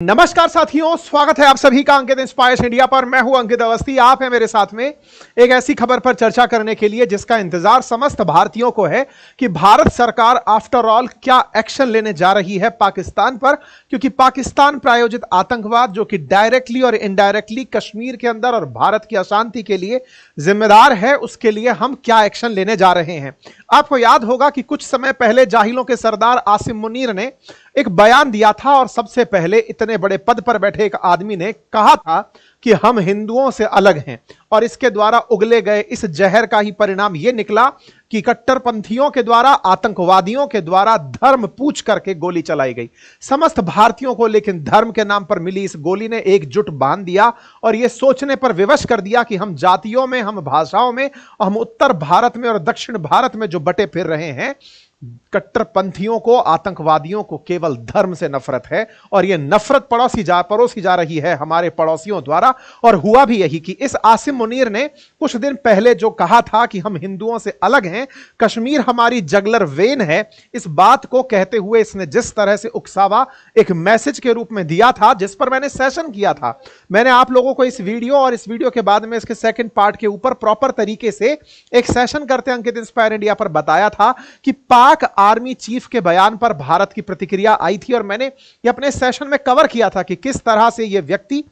नमस्कार साथियों, स्वागत है आप सभी का अंकित इंस्पायर्स इंडिया पर। मैं हूं अंकित अवस्थी। आप हैं मेरे साथ में एक ऐसी खबर पर चर्चा करने के लिए जिसका इंतजार समस्त भारतीयों को है कि भारत सरकार आफ्टर ऑल क्या एक्शन लेने जा रही है पाकिस्तान पर, क्योंकि पाकिस्तान प्रायोजित आतंकवाद जो कि डायरेक्टली और इनडायरेक्टली कश्मीर के अंदर और भारत की अशांति के लिए जिम्मेदार है, उसके लिए हम क्या एक्शन लेने जा रहे हैं। आपको याद होगा कि कुछ समय पहले जाहिलों के सरदार आसिम मुनीर ने एक बयान दिया था और सबसे पहले इतने बड़े पद पर बैठे एक आदमी ने कहा था कि हम हिंदुओं से अलग हैं, और इसके द्वारा उगले गए इस जहर का ही परिणाम यह निकला कि कट्टरपंथियों के द्वारा, आतंकवादियों के द्वारा धर्म पूछ करके गोली चलाई गई समस्त भारतीयों को। लेकिन धर्म के नाम पर मिली इस गोली ने एकजुट बांध दिया और यह सोचने पर विवश कर दिया कि हम जातियों में, हम भाषाओं में, हम उत्तर भारत में और दक्षिण भारत में जो बटे फिर रहे हैं, कट्टरपंथियों को, आतंकवादियों को केवल धर्म से नफरत है। और यह नफरत परोसी जा रही है हमारे पड़ोसियों द्वारा। और हुआ भी यही कि इस आसिम मुनीर ने कुछ दिन पहले जो कहा था कि हम हिंदुओं से अलग हैं, कश्मीर हमारी जगलर वेन है, इस बात को कहते हुए इसने जिस तरह से उकसावा एक मैसेज के रूप में दिया था, जिस पर मैंने सेशन किया था। मैंने आप लोगों को इस वीडियो और इस वीडियो के बाद में इसके सेकंड पार्ट के ऊपर प्रॉपर तरीके से एक सेशन करते अंकित इंस्पायर इंडिया पर बताया था कि पाक आर्मी चीफ के बयान पर भारत की प्रतिक्रिया आई थी। और मैंने ये अपने सेशन में कवर किया था कि किस तरह से ये व्यक्ति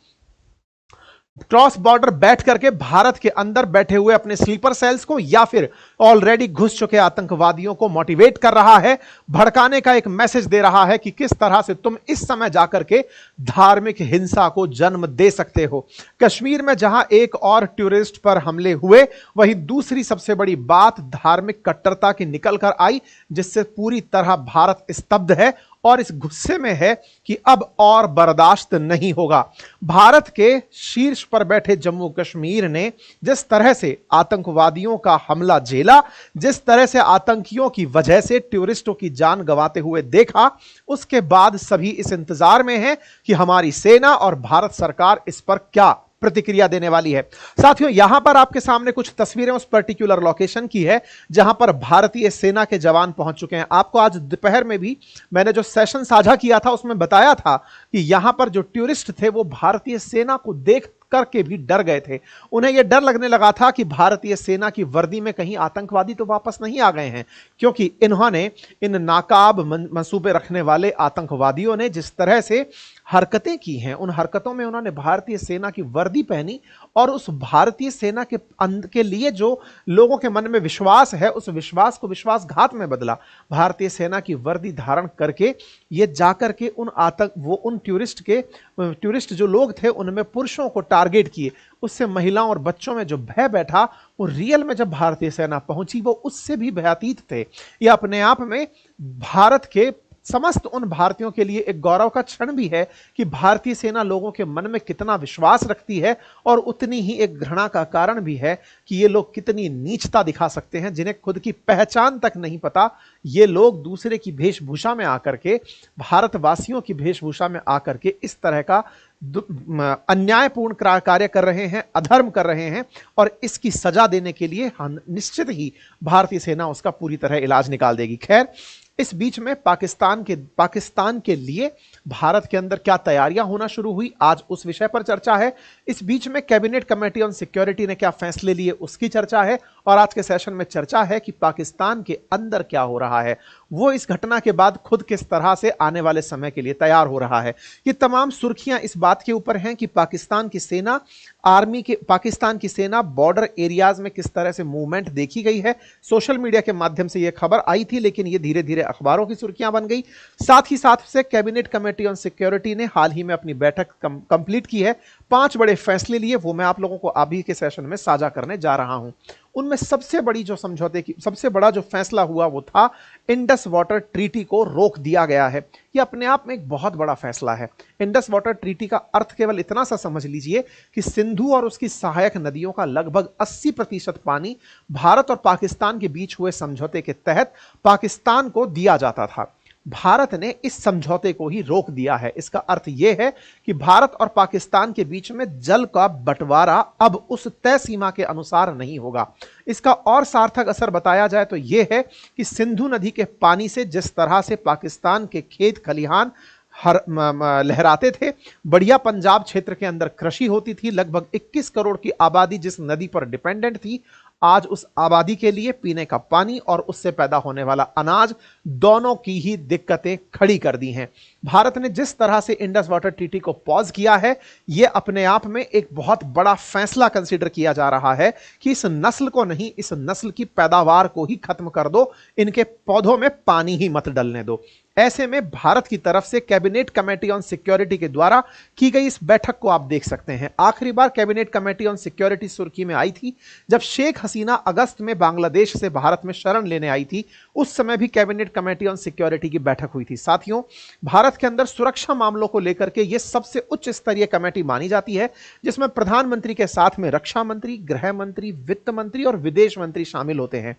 क्रॉस बॉर्डर बैठ करके भारत के अंदर बैठे हुए अपने स्लीपर सेल्स को या फिर ऑलरेडी घुस चुके आतंकवादियों को मोटिवेट कर रहा है, भड़काने का एक मैसेज दे रहा है कि किस तरह से तुम इस समय जाकर के धार्मिक हिंसा को जन्म दे सकते हो। कश्मीर में जहां एक और टूरिस्ट पर हमले हुए, वहीं दूसरी सबसे बड़ी बात धार्मिक कट्टरता की निकल कर आई, जिससे पूरी तरह भारत स्तब्ध है और इस गुस्से में है कि अब और बर्दाश्त नहीं होगा। भारत के शीर्ष पर बैठे जम्मू कश्मीर ने जिस तरह से आतंकवादियों का हमला झेला, जिस तरह से आतंकियों की वजह से टूरिस्टों की जान गंवाते हुए देखा, उसके बाद सभी इस इंतजार में हैं कि हमारी सेना और भारत सरकार इस पर क्या प्रतिक्रिया देने वाली है। साथियों, यहां पर आपके सामने कुछ तस्वीरें उस पर्टिकुलर लोकेशन की है जहां पर भारतीय सेना के जवान पहुंच चुके हैं। आपको आज दोपहर में भी मैंने जो सेशन साझा किया था उसमें बताया था कि यहां पर जो टूरिस्ट थे वो भारतीय सेना को देख करके भी डर गए थे। उन्हें यह डर लगने लगा था कि भारतीय सेना की वर्दी में कहीं आतंकवादी तो वापस नहीं आ गए हैं, क्योंकि इन्होंने, इन नाकाब मंसूबे रखने वाले आतंकवादियों ने जिस तरह से हरकतें की हैं, उन हरकतों में उन्होंने भारतीय सेना की वर्दी पहनी और उस भारतीय सेना के लिए जो लोगों के मन में विश्वास है, उस विश्वास को विश्वासघात में बदला। भारतीय सेना की वर्दी धारण करके ये जाकर के उन टूरिस्ट जो लोग थे उनमें पुरुषों को टारगेट किए। उससे महिलाओं और बच्चों में जो भय बैठा, वो रियल में जब भारतीय सेना पहुंची वो उससे भी भयातीत थे। यह अपने आप में भारत के समस्त उन भारतीयों के लिए एक गौरव का क्षण भी है कि भारतीय सेना लोगों के मन में कितना विश्वास रखती है, और उतनी ही एक घृणा का कारण भी है कि ये लोग कितनी नीचता दिखा सकते हैं, जिन्हें खुद की पहचान तक नहीं पता। ये लोग दूसरे की वेशभूषा में आकर के, भारतवासियों की वेशभूषा में आकर के इस तरह का अन्यायपूर्ण कार्य कर रहे हैं, अधर्म कर रहे हैं, और इसकी सजा देने के लिए निश्चित ही भारतीय सेना उसका पूरी तरह इलाज निकाल देगी। खैर, इस बीच में पाकिस्तान के लिए भारत के अंदर क्या तैयारियां होना शुरू हुई, आज उस विषय पर चर्चा है। इस बीच में कैबिनेट कमेटी ऑन सिक्योरिटी ने क्या फैसले लिए, उसकी चर्चा है। और आज के सेशन में चर्चा है कि पाकिस्तान के अंदर क्या हो रहा है, वो इस घटना के बाद खुद किस तरह से आने वाले समय के लिए तैयार हो रहा है। ये तमाम सुर्खियां इस बात के ऊपर हैं कि पाकिस्तान की सेना बॉर्डर एरियाज में किस तरह से मूवमेंट देखी गई है। सोशल मीडिया के माध्यम से यह खबर आई थी, लेकिन यह धीरे धीरे अखबारों की सुर्खियां बन गई। साथ ही साथ से कैबिनेट कमेटी ऑन सिक्योरिटी ने हाल ही में अपनी बैठक कंप्लीट की है। 5 बड़े फैसले लिए, वो मैं आप लोगों को अभी के सेशन में साझा करने जा रहा हूं। उनमें सबसे बड़ा जो फैसला हुआ वो था इंडस वाटर ट्रीटी को रोक दिया गया है। यह अपने आप में एक बहुत बड़ा फैसला है। इंडस वाटर ट्रीटी का अर्थ केवल इतना सा समझ लीजिए कि सिंधु और उसकी सहायक नदियों का लगभग 80% पानी भारत और पाकिस्तान के बीच हुए समझौते के तहत पाकिस्तान को दिया जाता था। भारत ने इस समझौते को ही रोक दिया है। इसका अर्थ यह है कि भारत और पाकिस्तान के बीच में जल का बंटवारा अब उस तय सीमा के अनुसार नहीं होगा। इसका और सार्थक असर बताया जाए तो यह है कि सिंधु नदी के पानी से जिस तरह से पाकिस्तान के खेत खलिहान लहराते थे। बढ़िया पंजाब क्षेत्र के अंदर कृषि होती थी। लगभग 21 करोड़ की आबादी जिस नदी पर डिपेंडेंट थी, आज उस आबादी के लिए पीने का पानी और उससे पैदा होने वाला अनाज, दोनों की ही दिक्कतें खड़ी कर दी हैं। भारत ने जिस तरह से इंडस वाटर ट्रीटी को पॉज किया है, यह अपने आप में एक बहुत बड़ा फैसला कंसीडर किया जा रहा है कि इस नस्ल को नहीं, इस नस्ल की पैदावार को ही खत्म कर दो, इनके पौधों में पानी ही मत डलने दो। ऐसे में भारत की तरफ से कैबिनेट कमेटी ऑन सिक्योरिटी के द्वारा की गई इस बैठक को आप देख सकते हैं। आखिरी बार कैबिनेट कमेटी ऑन सिक्योरिटी सुर्खी में आई थी जब शेख हसीना अगस्त में बांग्लादेश से भारत में शरण लेने आई थी। उस समय भी कैबिनेट कमेटी ऑन सिक्योरिटी की बैठक हुई थी। साथियों, भारत के अंदर सुरक्षा मामलों को लेकर के यह सबसे उच्च स्तरीय कमेटी मानी जाती है, जिसमें प्रधानमंत्री के साथ में रक्षा मंत्री, गृह मंत्री, वित्त मंत्री और विदेश मंत्री शामिल होते हैं।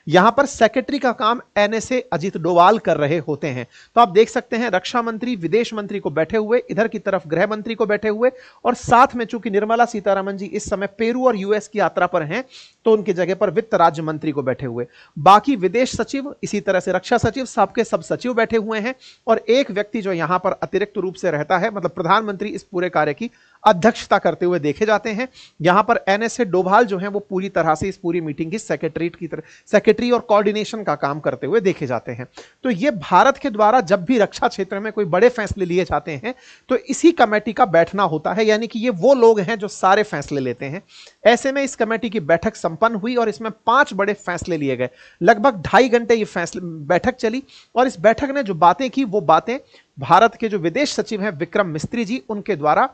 यहां पर सेक्रेटरी का काम एनएसए अजीत डोवाल कर रहे होते हैं। तो आप देख सकते हैं रक्षा मंत्री, विदेश मंत्री को बैठे हुए, इधर की तरफ गृह मंत्री को बैठे हुए, और साथ में चूंकि निर्मला सीतारमण जी इस समय पेरू और यूएस की यात्रा पर हैं, तो उनकी जगह पर वित्त राज्य मंत्री को बैठे हुए। बाकी विदेश सचिव, इसी तरह से रक्षा सचिव, सबके सब सचिव बैठे हुए हैं। और एक व्यक्ति जो यहां पर अतिरिक्त रूप से रहता है, मतलब प्रधानमंत्री इस पूरे कार्य की अध्यक्षता करते हुए देखे जाते हैं। यहां पर एनएसए डोभाल जो हैं वो पूरी तरह से इस पूरी मीटिंग की सेक्रेटरीट की तरह सेक्रेटरी और कोऑर्डिनेशन का काम करते हुए देखे जाते हैं। तो ये भारत के द्वारा जब भी रक्षा क्षेत्र में कोई बड़े फैसले लिए जाते हैं तो इसी कमेटी का बैठना होता है, यानी कि ये वो लोग हैं जो सारे फैसले लेते हैं। ऐसे में इस कमेटी की बैठक संपन्न हुई और इसमें 5 बड़े फैसले लिए गए। लगभग 2.5 घंटे ये फैसले बैठक चली और इस बैठक ने जो बातें की वो बातें भारत के जो विदेश सचिव हैं विक्रम मिस्त्री जी, उनके द्वारा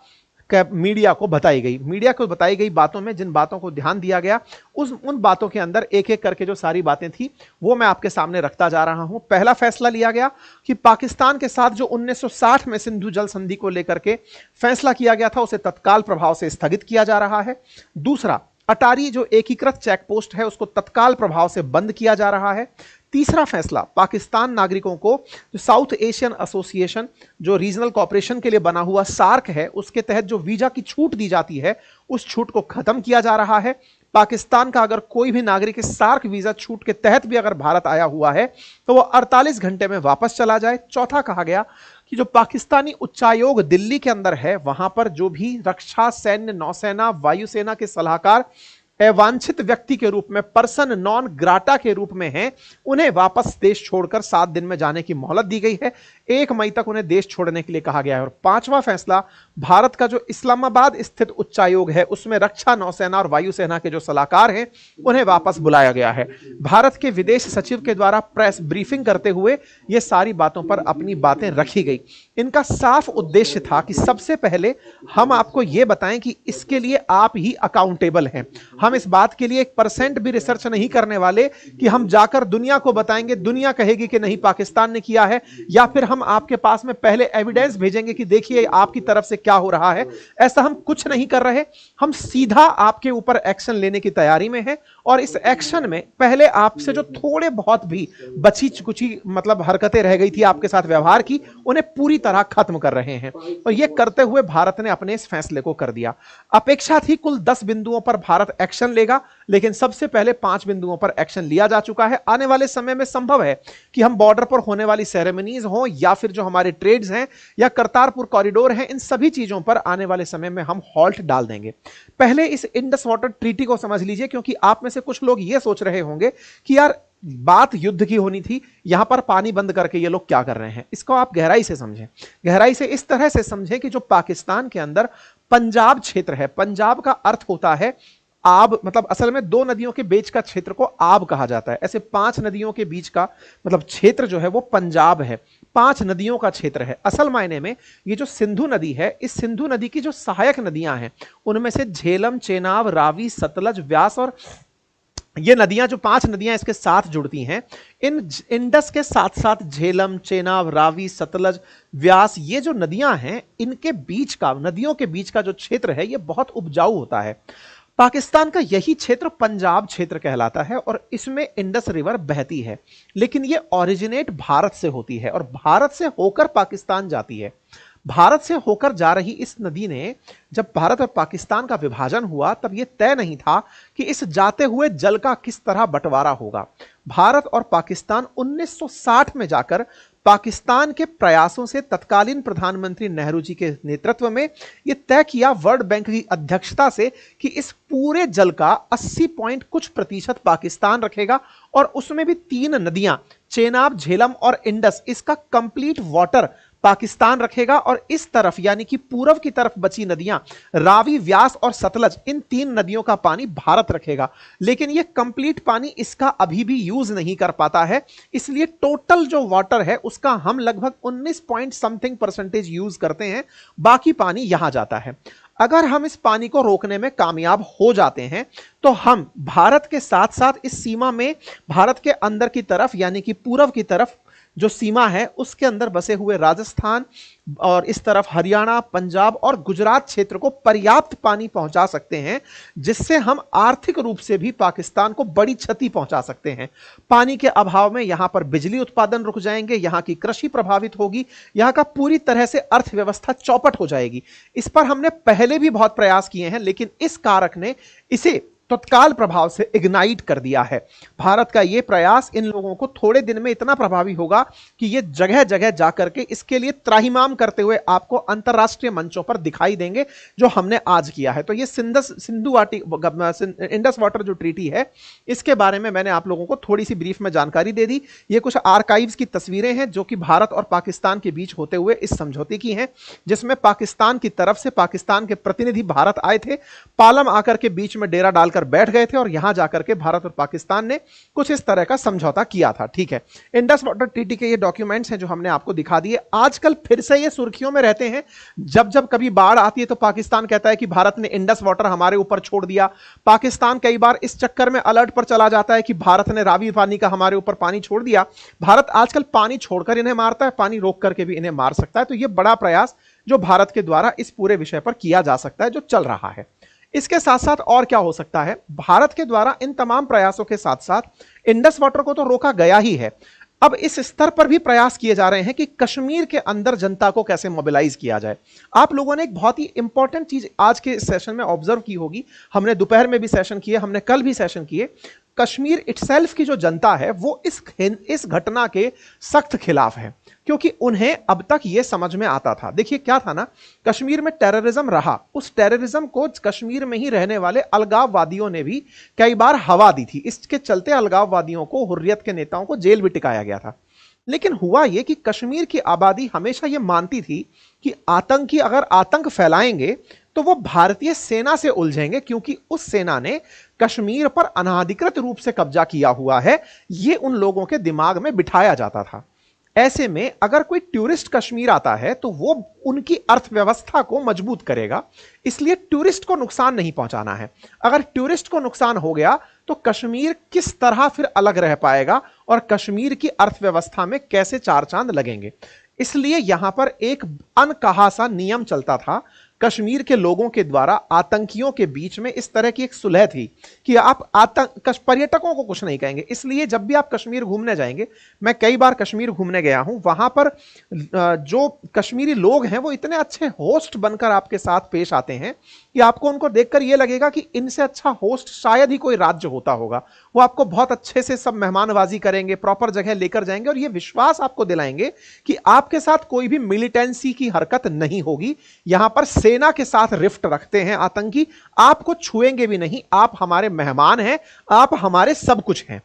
मीडिया को बताई गई। मीडिया को बताई गई बातों में जिन बातों को ध्यान दिया गया, उन बातों के अंदर एक एक करके जो सारी बातें थी वो मैं आपके सामने रखता जा रहा हूं। पहला फैसला लिया गया कि पाकिस्तान के साथ जो 1960 में सिंधु जल संधि को लेकर के फैसला किया गया था उसे तत्काल प्रभाव से स्थगित किया जा रहा है। दूसरा, अटारी जो एकीकृत चेक पोस्ट है उसको तत्काल प्रभाव से बंद किया जा रहा है। तीसरा फैसला, पाकिस्तान नागरिकों को जो साउथ एशियन एसोसिएशन जो रीजनल कॉपरेशन के लिए बना हुआ सार्क है, उसके तहत जो वीजा की छूट दी जाती है उस छूट को खत्म किया जा रहा है। पाकिस्तान का अगर कोई भी नागरिक इस सार्क वीजा छूट के तहत भी अगर भारत आया हुआ है तो वो 48 घंटे में वापस चला जाए। चौथा कहा गया कि जो पाकिस्तानी उच्चायोग दिल्ली के अंदर है वहां पर जो भी रक्षा, सैन्य, नौसेना, वायुसेना के सलाहकार अवांछित व्यक्ति के रूप में, पर्सन नॉन ग्राटा के रूप में हैं, उन्हें वापस देश छोड़कर 7 दिन में जाने की मोहलत दी गई है। 1 मई तक उन्हें देश छोड़ने के लिए कहा गया है। और 5वां फैसला, भारत का जो इस्लामाबाद स्थित उच्चायोग है उसमें रक्षा, नौसेना और वायुसेना के जो सलाहकार हैं उन्हें वापस बुलाया गया है। भारत के विदेश सचिव के द्वारा प्रेस ब्रीफिंग करते हुए ये सारी बातों पर अपनी बातें रखी गई। इनका साफ उद्देश्य था कि सबसे पहले हम आपको यह बताएं कि इसके लिए आप ही अकाउंटेबल हैं। हम इस बात के लिए 1% भी रिसर्च नहीं करने वाले कि हम जाकर दुनिया को बताएंगे, दुनिया कहेगी कि नहीं पाकिस्तान ने किया है, या फिर हम आपके पास में पहले एविडेंस भेजेंगे कि देखिए आपकी तरफ से क्या हो रहा है। ऐसा हम कुछ नहीं कर रहे। हम सीधा आपके ऊपर एक्शन लेने की तैयारी में हैं और इस एक्शन में पहले आपसे जो थोड़े बहुत भी बची कुची मतलब हरकतें रह गई थी आपके साथ व्यवहार की, उन्हें पूरी तरह खत्म कर रहे हैं। और यह करते हुए भारत ने अपने इस फैसले को कर दिया। अपेक्षा थी कुल 10 बिंदुओं पर भारत एक्शन लेगा, लेकिन सबसे पहले 5 बिंदुओं पर एक्शन लिया जा चुका है। आने वाले समय में संभव है कि हम बॉर्डर पर होने वाली सेरेमनीज हो या फिर जो हमारे ट्रेड्स हैं या करतारपुर कॉरिडोर हैं, इन सभी चीजों पर आने वाले समय में हम हॉल्ट डाल देंगे। पहले इस इंडस वाटर ट्रीटी को समझ लीजिए, क्योंकि आप में से कुछ लोग यह सोच रहे होंगे कि यार बात युद्ध की होनी थी, यहां पर पानी बंद करके ये लोग क्या कर रहे हैं। इसको आप गहराई से समझें। गहराई से इस तरह से समझें कि जो पाकिस्तान के अंदर पंजाब क्षेत्र है, पंजाब का अर्थ होता है आब, मतलब असल में 2 नदियों के बीच का क्षेत्र को आब कहा जाता है। ऐसे 5 नदियों के बीच का मतलब क्षेत्र जो है वो पंजाब है। 5 नदियों का क्षेत्र है। असल मायने में ये जो सिंधु नदी है, इस सिंधु नदी की जो सहायक नदियां हैं उनमें से झेलम, चेनाब, रावी, सतलज, व्यास, और ये नदियां जो 5 नदियां इसके साथ जुड़ती हैं, इन इंडस के साथ साथ झेलम, चेनाब, रावी, सतलज, व्यास, ये जो नदियां हैं इनके बीच का, नदियों के बीच का जो क्षेत्र है ये बहुत उपजाऊ होता है। पाकिस्तान का यही क्षेत्र पंजाब क्षेत्र कहलाता है और इसमें इंडस रिवर बहती है, लेकिन ये ओरिजिनेट भारत से होती है और भारत से होकर पाकिस्तान जाती है। भारत से होकर जा रही इस नदी ने, जब भारत और पाकिस्तान का विभाजन हुआ तब यह तय नहीं था कि इस जाते हुए जल का किस तरह बंटवारा होगा। भारत और पाकिस्तान 1960 में जाकर पाकिस्तान के प्रयासों से तत्कालीन प्रधानमंत्री नेहरू जी के नेतृत्व में यह तय किया वर्ल्ड बैंक की अध्यक्षता से कि इस पूरे जल का 80 पॉइंट कुछ प्रतिशत पाकिस्तान रखेगा और उसमें भी 3 नदियां चेनाब, झेलम और इंडस, इसका कंप्लीट वाटर पाकिस्तान रखेगा और इस तरफ यानी कि पूर्व की तरफ बची नदियां रावी, व्यास और सतलज, इन 3 नदियों का पानी भारत रखेगा। लेकिन यह कंप्लीट पानी इसका अभी भी यूज नहीं कर पाता है, इसलिए टोटल जो वाटर है उसका हम लगभग 19 पॉइंट समथिंग परसेंटेज यूज करते हैं, बाकी पानी यहां जाता है। अगर हम इस पानी को रोकने में कामयाब हो जाते हैं तो हम भारत के साथ साथ इस सीमा में भारत के अंदर की तरफ यानी कि पूर्व की तरफ जो सीमा है उसके अंदर बसे हुए राजस्थान और इस तरफ हरियाणा, पंजाब और गुजरात क्षेत्र को पर्याप्त पानी पहुंचा सकते हैं, जिससे हम आर्थिक रूप से भी पाकिस्तान को बड़ी क्षति पहुंचा सकते हैं। पानी के अभाव में यहां पर बिजली उत्पादन रुक जाएंगे, यहां की कृषि प्रभावित होगी, यहां का पूरी तरह से अर्थव्यवस्था चौपट हो जाएगी। इस पर हमने पहले भी बहुत प्रयास किए हैं, लेकिन इस कारक ने इसे तत्काल प्रभाव से इग्नाइट कर दिया है। भारत का यह प्रयास इन लोगों को थोड़े दिन में इतना प्रभावी होगा कि ये जगह जगह जाकर के इसके लिए त्राहिमाम करते हुए आपको अंतरराष्ट्रीय मंचों पर दिखाई देंगे, जो हमने आज किया है। तो ये इंडस वाटर जो ट्रीटी है, इसके बारे में मैंने आप लोगों को थोड़ी सी ब्रीफ में जानकारी दे दी। ये कुछ आर्काइव्स की तस्वीरें हैं जो कि भारत और पाकिस्तान के बीच होते हुए इस समझौते की हैं, जिसमें पाकिस्तान की तरफ से पाकिस्तान के प्रतिनिधि भारत आए थे, पालम आकर के बीच में डेरा डालकर बैठ गए थे और यहां जाकर के भारत और पाकिस्तान ने कुछ इस तरह का समझौता किया था। ठीक है, इंडस वाटर ट्रीटी के ये डॉक्यूमेंट्स हैं जो हमने आपको दिखा दिए। आजकल फिर से ये सुर्खियों में रहते हैं, जब जब कभी बाढ़ आती है तो पाकिस्तान कहता है कि भारत ने इंडस वाटर हमारे ऊपर छोड़ दिया। पाकिस्तान कई बार इस चक्कर में अलर्ट पर चला जाता है कि भारत ने रावी पानी का हमारे ऊपर पानी छोड़ दिया। भारत आजकल पानी छोड़कर इन्हें मारता है, पानी रोक करके भी इन्हें मार सकता है। तो यह बड़ा प्रयास जो भारत के द्वारा इस पूरे विषय पर किया जा सकता है, जो चल रहा है। इसके साथ साथ और क्या हो सकता है, भारत के द्वारा इन तमाम प्रयासों के साथ साथ इंडस वाटर को तो रोका गया ही है, अब इस स्तर पर भी प्रयास किए जा रहे हैं कि कश्मीर के अंदर जनता को कैसे मोबिलाइज किया जाए। आप लोगों ने एक बहुत ही इंपॉर्टेंट चीज आज के सेशन में ऑब्जर्व की होगी, हमने दोपहर में भी सेशन किए, हमने कल भी सेशन किए। कश्मीर इटसेल्फ की जो जनता है वो इस घटना के सख्त खिलाफ है, क्योंकि उन्हें अब तक यह समझ में आता था। देखिए क्या था ना, कश्मीर में टेररिज्म रहा, उस टेररिज्म को कश्मीर में ही रहने वाले अलगाववादियों ने भी कई बार हवा दी थी। इसके चलते अलगाववादियों को, हुर्रियत के नेताओं को जेल भी टिकाया गया था। लेकिन हुआ यह कि कश्मीर की आबादी हमेशा यह मानती थी कि आतंकी अगर आतंक फैलाएंगे तो वो भारतीय सेना से उलझेंगे, क्योंकि उस सेना ने कश्मीर पर अनाधिकृत रूप से कब्जा किया हुआ है, यह उन लोगों के दिमाग में बिठाया जाता था। ऐसे में अगर कोई टूरिस्ट कश्मीर आता है तो वो उनकी अर्थव्यवस्था को मजबूत करेगा, इसलिए टूरिस्ट को नुकसान नहीं पहुंचाना है। अगर टूरिस्ट को नुकसान हो गया तो कश्मीर किस तरह फिर अलग रह पाएगा और कश्मीर की अर्थव्यवस्था में कैसे चार चांद लगेंगे। इसलिए यहां पर एक अनकहा सा नियम चलता था कश्मीर के लोगों के द्वारा आतंकियों के बीच में। इस तरह की एक सुलह थी कि आप पर्यटकों को कुछ नहीं कहेंगे। इसलिए जब भी आप कश्मीर घूमने जाएंगे, मैं कई बार कश्मीर घूमने गया हूं, वहां पर जो कश्मीरी लोग हैं वो इतने अच्छे होस्ट बनकर आपके साथ पेश आते हैं कि आपको उनको देखकर यह लगेगा कि इनसे अच्छा होस्ट शायद ही कोई राज्य होता होगा। वो आपको बहुत अच्छे से सब मेहमानबाजी करेंगे, प्रॉपर जगह लेकर जाएंगे और यह विश्वास आपको दिलाएंगे कि आपके साथ कोई भी मिलिटेंसी की हरकत नहीं होगी। यहां पर सेना के साथ रिफ्ट रखते हैं आतंकी, आपको छुएंगे भी नहीं, आप हमारे मेहमान हैं, आप हमारे सब कुछ हैं।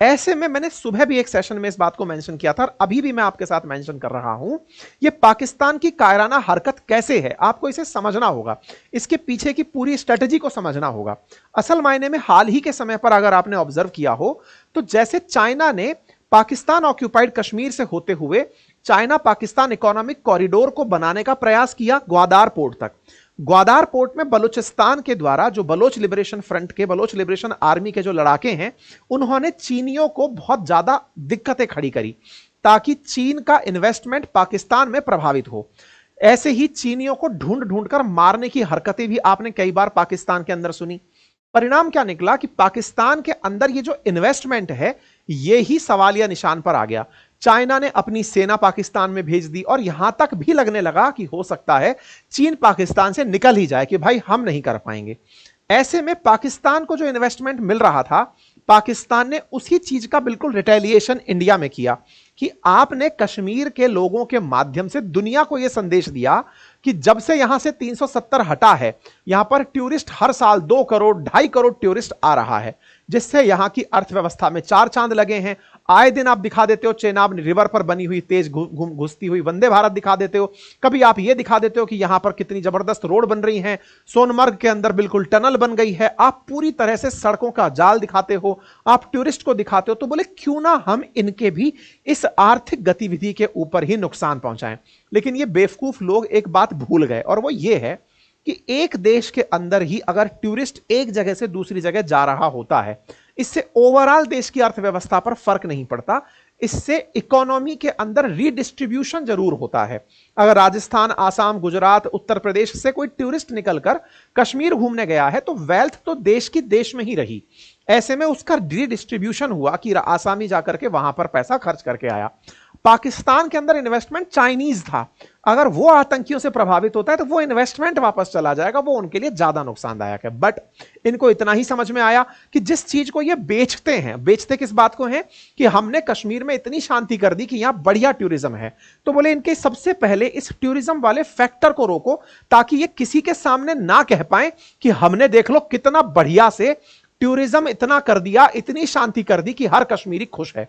ऐसे में मैंने सुबह भी एक सेशन में इस बात को मेंशन किया था और अभी भी मैं आपके साथ मेंशन कर रहा हूं, यह पाकिस्तान की कायराना हरकत कैसे है, आपको इसे समझना होगा, इसके पीछे की पूरी स्ट्रेटजी को समझना होगा। असल मायने में हाल ही के समय पर अगर आपने ऑब्जर्व किया हो तो जैसे चाइना ने पाकिस्तान ऑक्यूपाइड कश्मीर से होते हुए चाइना पाकिस्तान इकोनॉमिक कॉरिडोर को बनाने का प्रयास किया ग्वादार पोर्ट तक। ग्वादार पोर्ट में बलूचिस्तान के द्वारा जो बलोच लिबरेशन फ्रंट के, बलोच लिबरेशन आर्मी के जो लड़ाके हैं, उन्होंने चीनियों को बहुत ज्यादा दिक्कतें खड़ी करी ताकि चीन का इन्वेस्टमेंट पाकिस्तान में प्रभावित हो। ऐसे ही चीनियों को ढूंढ ढूंढ कर मारने की हरकतें भी आपने कई बार पाकिस्तान के अंदर सुनी। परिणाम क्या निकला कि पाकिस्तान के अंदर ये जो इन्वेस्टमेंट है ये ही सवालिया निशान पर आ गया। चाइना ने अपनी सेना पाकिस्तान में भेज दी और यहां तक भी लगने लगा कि हो सकता है चीन पाकिस्तान से निकल ही जाए कि भाई हम नहीं कर पाएंगे। ऐसे में पाकिस्तान को जो इन्वेस्टमेंट मिल रहा था, पाकिस्तान ने उसी चीज का बिल्कुल रिटेलिएशन इंडिया में किया कि आपने कश्मीर के लोगों के माध्यम से दुनिया को यह संदेश दिया कि जब से यहां से 370 हटा है, यहां पर टूरिस्ट हर साल 2 करोड़ 2.5 करोड़ टूरिस्ट आ रहा है, जिससे यहां की अर्थव्यवस्था में 4 चांद लगे हैं। आए दिन आप दिखा देते हो चेनाब रिवर पर बनी हुई तेज घुसती हुई वंदे भारत दिखा देते हो, कभी आप ये दिखा देते हो कि यहां पर कितनी जबरदस्त रोड बन रही हैं, सोनमर्ग के अंदर बिल्कुल टनल बन गई है, आप पूरी तरह से सड़कों का जाल दिखाते हो, आप टूरिस्ट को दिखाते हो। तो बोले क्यों ना हम इनके भी इस आर्थिक गतिविधि के ऊपर ही नुकसान पहुंचाएं। लेकिन ये बेवकूफ लोग एक बात भूल गए, और वो ये है कि एक देश के अंदर ही अगर टूरिस्ट एक जगह से दूसरी जगह जा रहा होता है, इससे ओवरऑल देश की अर्थव्यवस्था पर फर्क नहीं पड़ता, इससे इकोनॉमी के अंदर रीडिस्ट्रीब्यूशन जरूर होता है। अगर राजस्थान, आसाम, गुजरात, उत्तर प्रदेश से कोई टूरिस्ट निकलकर कश्मीर घूमने गया है तो वेल्थ तो देश की देश में ही रही, ऐसे में उसका रीडिस्ट्रीब्यूशन हुआ कि आसामी जाकर के वहां पर पैसा खर्च करके आया। पाकिस्तान के अंदर इन्वेस्टमेंट चाइनीज था, अगर वो आतंकियों से प्रभावित होता है तो वो इन्वेस्टमेंट वापस चला जाएगा, वो उनके लिए ज्यादा नुकसानदायक है। बट इनको इतना ही समझ में आया कि जिस चीज को ये बेचते हैं, बेचते किस बात को हैं कि हमने कश्मीर में इतनी शांति कर दी कि यहां बढ़िया टूरिज्म है, तो बोले इनके सबसे पहले इस टूरिज्म वाले फैक्टर को रोको, ताकि ये किसी के सामने ना कह पाए कि हमने देख लो कितना बढ़िया से टूरिज्म इतना कर दिया, इतनी शांति कर दी कि हर कश्मीरी खुश है।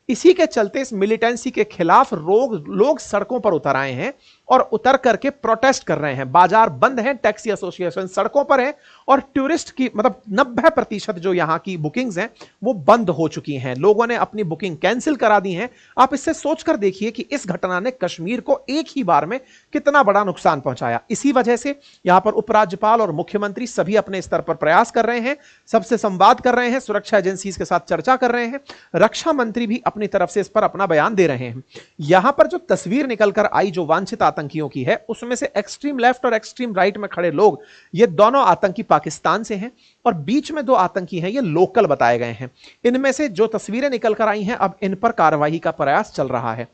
इसी के चलते इस मिलिटेंसी के खिलाफ लोग सड़कों पर उतर आए हैं और उतर करके प्रोटेस्ट कर रहे हैं। बाजार बंद हैं, टैक्सी एसोसिएशन सड़कों पर है, और टूरिस्ट की मतलब 90% जो यहां की बुकिंग्स हैं वो बंद हो चुकी हैं, लोगों ने अपनी बुकिंग कैंसिल करा दी हैं। आप इससे सोचकर देखिए कि इस घटना ने कश्मीर को एक ही बार में कितना बड़ा नुकसान पहुंचाया। इसी वजह से यहां पर उपराज्यपाल और मुख्यमंत्री सभी अपने स्तर पर प्रयास कर रहे हैं, सबसे संवाद कर रहे हैं, सुरक्षा एजेंसी के साथ चर्चा कर रहे हैं, रक्षा मंत्री भी अपनी तरफ से इस पर अपना बयान दे रहे हैं। यहां पर जो तस्वीर निकलकर आई जो वांछित आतंकियों की है, उसमें से एक्सट्रीम लेफ्ट और एक्सट्रीम राइट में खड़े लोग, ये दोनों आतंकी पाकिस्तान से हैं, और बीच में 2 आतंकी हैं, ये लोकल बताए गए हैं। इनमें से जो तस्वीरें निकलकर आई हैं, अब इन पर कार्रवाई का प्रयास चल रहा है,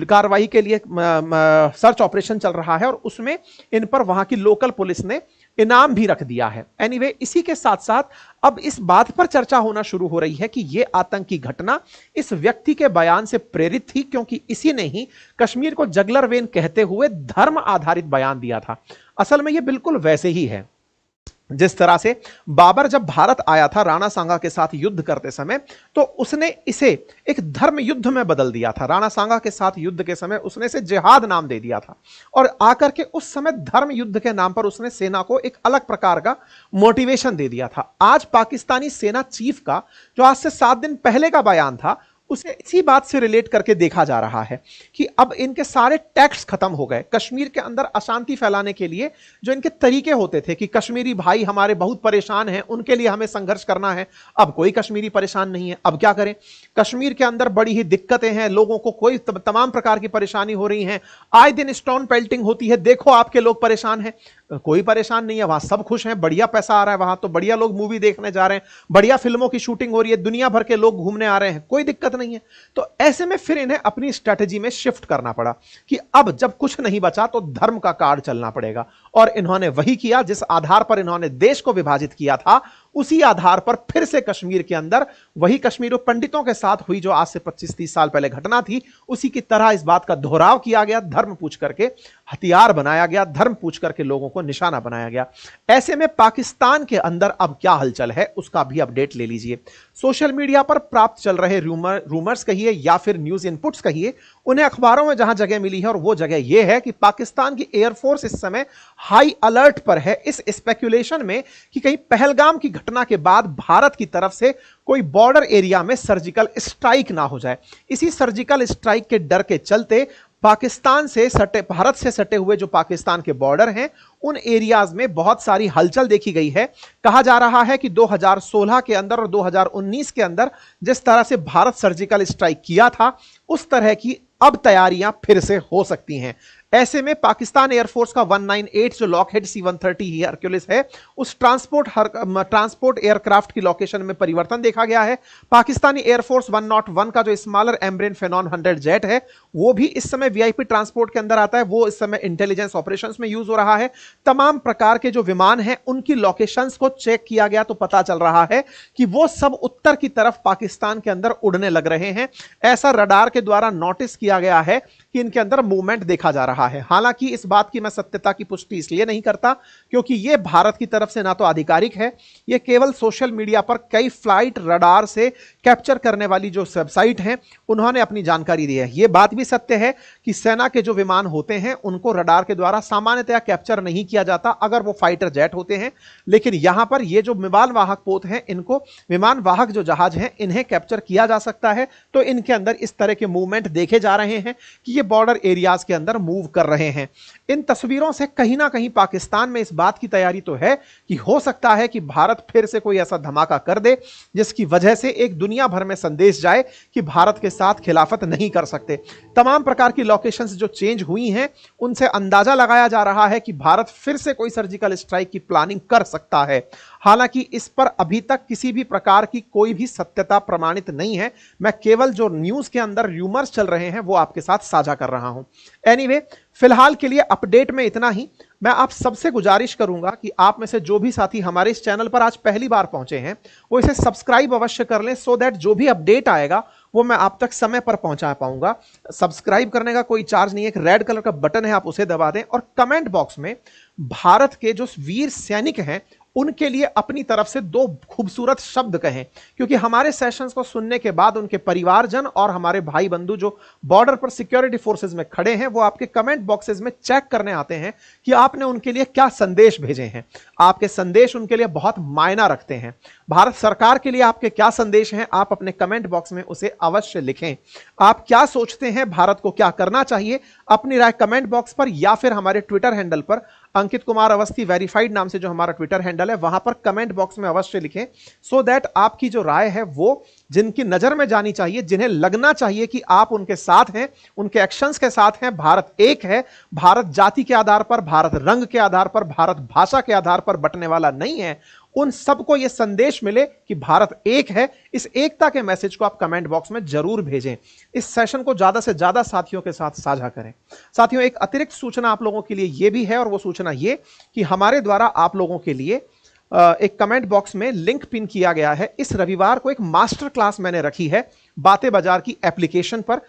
कार्रवाई के लिए सर्च ऑपरेशन चल रहा है, और उसमें इन पर वहां की लोकल पुलिस ने इनाम भी रख दिया है। एनीवे, इसी के साथ साथ अब इस बात पर चर्चा होना शुरू हो रही है कि यह आतंकी घटना इस व्यक्ति के बयान से प्रेरित थी, क्योंकि इसी ने ही कश्मीर को जगलर वेन कहते हुए धर्म आधारित बयान दिया था। असल में यह बिल्कुल वैसे ही है जिस तरह से बाबर जब भारत आया था राणा सांगा के साथ युद्ध करते समय, तो उसने इसे एक धर्म युद्ध में बदल दिया था। राणा सांगा के साथ युद्ध के समय उसने इसे जिहाद नाम दे दिया था, और आकर के उस समय धर्म युद्ध के नाम पर उसने सेना को एक अलग प्रकार का मोटिवेशन दे दिया था। आज पाकिस्तानी सेना चीफ का जो आज से 7 दिन पहले का बयान था, उसे इसी बात से रिलेट करके देखा जा रहा है कि अब इनके सारे टैक्स खत्म हो गए। कश्मीर के अंदर अशांति फैलाने के लिए जो इनके तरीके होते थे कि कश्मीरी भाई हमारे बहुत परेशान हैं, उनके लिए हमें संघर्ष करना है, अब कोई कश्मीरी परेशान नहीं है। अब क्या करें, कश्मीर के अंदर बड़ी ही दिक्कतें हैं, लोगों को कोई तमाम प्रकार की परेशानी हो रही है, आए दिन स्टोन पेल्टिंग होती है, देखो आपके लोग परेशान हैं। कोई परेशान नहीं है, वहां सब खुश हैं, बढ़िया पैसा आ रहा है, वहां तो बढ़िया लोग मूवी देखने जा रहे हैं, बढ़िया फिल्मों की शूटिंग हो रही है, दुनिया भर के लोग घूमने आ रहे हैं, कोई दिक्कत नहीं है। तो ऐसे में फिर इन्हें अपनी स्ट्रेटजी में शिफ्ट करना पड़ा कि अब जब कुछ नहीं बचा तो धर्म का कार्ड चलना पड़ेगा, और इन्होंने वही किया जिस आधार पर इन्होंने देश को विभाजित किया था। उसी आधार पर फिर से कश्मीर के अंदर वही कश्मीरी पंडितों के साथ हुई जो आज से 25-30 साल पहले घटना थी, उसी की तरह इस बात का दोहराव किया गया, धर्म पूछ करके हथियार बनाया गया, धर्म पूछ करके लोगों को निशाना बनाया गया। ऐसे में पाकिस्तान के अंदर अब क्या हलचल है उसका भी अपडेट ले लीजिए। सोशल मीडिया पर प्राप्त चल रहे रूमर्स कहिए या फिर न्यूज इनपुट्स कहिए, उन्हें अखबारों में जहां जगह मिली है, और वो जगह यह है कि पाकिस्तान की एयरफोर्स इस समय हाई अलर्ट पर है, इस स्पेक्यूलेशन में कि कहीं पहलगाम की घटना के बाद भारत की तरफ से कोई बॉर्डर एरिया में सर्जिकल स्ट्राइक ना हो जाए। इसी सर्जिकल स्ट्राइक के डर के चलते पाकिस्तान से सटे, भारत से सटे हुए जो पाकिस्तान के बॉर्डर हैं, उन एरियाज में बहुत सारी हलचल देखी गई है। कहा जा रहा है कि 2016 के अंदर और 2019 के अंदर जिस तरह से भारत सर्जिकल स्ट्राइक किया था, उस तरह की अब तैयारियां फिर से हो सकती हैं। ऐसे में पाकिस्तान एयरफोर्स का 198 जो लॉकहेड C-130 हरक्यूलिस है, उस ट्रांसपोर्ट एयरक्राफ्ट की लोकेशन में परिवर्तन देखा गया है। पाकिस्तानी एयरफोर्स 101 का जो स्मॉलर एम्ब्रेन फेनॉन 100 जेट है, वो भी इस समय वीआईपी ट्रांसपोर्ट के अंदर आता है। वो इस समय इंटेलिजेंस ऑपरेशंस में यूज हो रहा है। तमाम प्रकार के जो विमान हैं उनकी लोकेशंस को चेक किया गया तो पता चल रहा है कि वो सब उत्तर की तरफ पाकिस्तान के अंदर उड़ने लग रहे हैं। ऐसा रडार के द्वारा नोटिस किया गया है कि इनके अंदर मूवमेंट देखा जा रहा है। हालांकि इस बात की मैं सत्यता की पुष्टि इसलिए नहीं करता क्योंकि यह भारत की तरफ से ना तो आधिकारिक है, यह केवल सोशल मीडिया पर कई फ्लाइट रडार से कैप्चर करने वाली जो वेबसाइट हैं उन्होंने अपनी जानकारी दी है। यह बात भी सत्य है कि सेना के जो विमान होते हैं उनको रडार के द्वारा सामान्यतया कैप्चर नहीं किया जाता अगर वो फाइटर जेट होते हैं, लेकिन यहां पर ये जो विमान वाहक पोत हैं, इनको विमान वाहक जो जहाज हैं, इन्हें कैप्चर किया जा सकता है। तो इनके अंदर इस तरह के मूवमेंट देखे जा रहे हैं कि ये बॉर्डर एरियाज के अंदर मूव कर रहे हैं। इन तस्वीरों से कहीं ना कहीं पाकिस्तान में इस बात की तैयारी तो है कि हो सकता है कि भारत फिर से कोई ऐसा धमाका कर दे जिसकी वजह से एक दुनिया भर में संदेश जाए कि भारत के साथ खिलाफत नहीं कर सकते। तमाम प्रकार की लोकेशंस जो चेंज हुई हैं उनसे अंदाजा लगाया जा रहा है कि भारत फिर से कोई सर्जिकल स्ट्राइक की प्लानिंग कर सकता है। हालांकि इस पर अभी तक किसी भी प्रकार की कोई भी सत्यता प्रमाणित नहीं है। मैं केवल जो न्यूज के अंदर र्यूमर्स चल रहे हैं वो आपके साथ साझा कर रहा हूं। एनीवे, फिलहाल के लिए अपडेट में इतना ही। मैं आप सबसे गुजारिश करूंगा कि आप में से जो भी साथी हमारे इस चैनल पर आज पहली बार पहुंचे हैं वो इसे सब्सक्राइब अवश्य कर लें, सो दैट जो भी अपडेट आएगा वो मैं आप तक समय पर पहुंचा पाऊंगा। सब्सक्राइब करने का कोई चार्ज नहीं है, एक रेड कलर का बटन है, आप उसे दबा दें और कमेंट बॉक्स में भारत के जो वीर सैनिक हैं उनके लिए अपनी तरफ से 2 खूबसूरत शब्द कहें, क्योंकि हमारे सेशंस को सुनने के बाद उनके परिवारजन और हमारे भाई बंधु जो बॉर्डर पर सिक्योरिटी फोर्सेस में खड़े हैं वो आपके कमेंट बॉक्सेस में चेक करने आते हैं कि आपने उनके लिए क्या संदेश भेजे हैं। आपके संदेश उनके लिए बहुत मायना रखते हैं। भारत सरकार के लिए आपके क्या संदेश हैं, आप अपने कमेंट बॉक्स में उसे अवश्य लिखें। आप क्या सोचते हैं, भारत को क्या करना चाहिए, अपनी राय कमेंट बॉक्स पर या फिर हमारे ट्विटर हैंडल पर अंकित कुमार अवस्थी वेरीफाइड नाम से जो हमारा ट्विटर हैंडल है वहां पर कमेंट बॉक्स में अवश्य लिखें, सो दैट आपकी जो राय है वो जिनकी नजर में जानी चाहिए, जिन्हें लगना चाहिए कि आप उनके साथ हैं, उनके एक्शंस के साथ हैं। भारत एक है, भारत जाति के आधार पर, भारत रंग के आधार पर, भारत भाषा के आधार पर बंटने वाला नहीं है। उन सबको यह संदेश मिले कि भारत एक है। इस एकता के मैसेज को आप कमेंट बॉक्स में जरूर भेजें। इस सेशन को ज्यादा से ज्यादा साथियों के साथ साझा करें। साथियों, एक अतिरिक्त सूचना आप लोगों के लिए यह भी है, और वो सूचना ये कि हमारे द्वारा आप लोगों के लिए एक कमेंट बॉक्स में लिंक पिन किया गया है। इस रविवार को एक मास्टर क्लास मैंने रखी है बातें बाजार की एप्लीकेशन पर।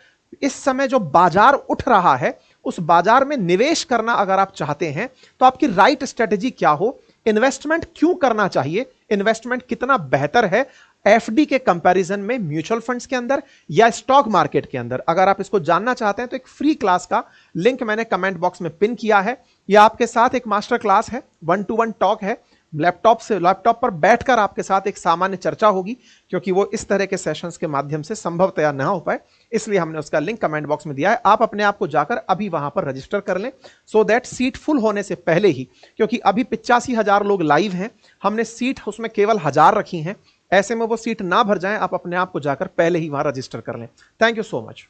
इस समय जो बाजार उठ रहा है उस बाजार में निवेश करना अगर आप चाहते हैं तो आपकी राइट स्ट्रेटेजी क्या हो, इन्वेस्टमेंट क्यों करना चाहिए, इन्वेस्टमेंट कितना बेहतर है एफडी के कंपैरिजन में म्यूचुअल फंड्स के अंदर या स्टॉक मार्केट के अंदर, अगर आप इसको जानना चाहते हैं तो एक फ्री क्लास का लिंक मैंने कमेंट बॉक्स में पिन किया है। यह आपके साथ एक मास्टर क्लास है, 1-to-1 टॉक है। लैपटॉप पर बैठकर आपके साथ एक सामान्य चर्चा होगी, क्योंकि वो इस तरह के सेशंस के माध्यम से संभवतया न हो पाए, इसलिए हमने उसका लिंक कमेंट बॉक्स में दिया है। आप अपने आप को जाकर अभी वहां पर रजिस्टर कर लें, सो दैट सीट फुल होने से पहले ही, क्योंकि अभी 85,000 लोग लाइव हैं, हमने सीट उसमें केवल 1000 रखी हैं। ऐसे में वो सीट ना भर जाए, आप अपने आप को जाकर पहले ही वहां रजिस्टर कर लें। Thank you so much.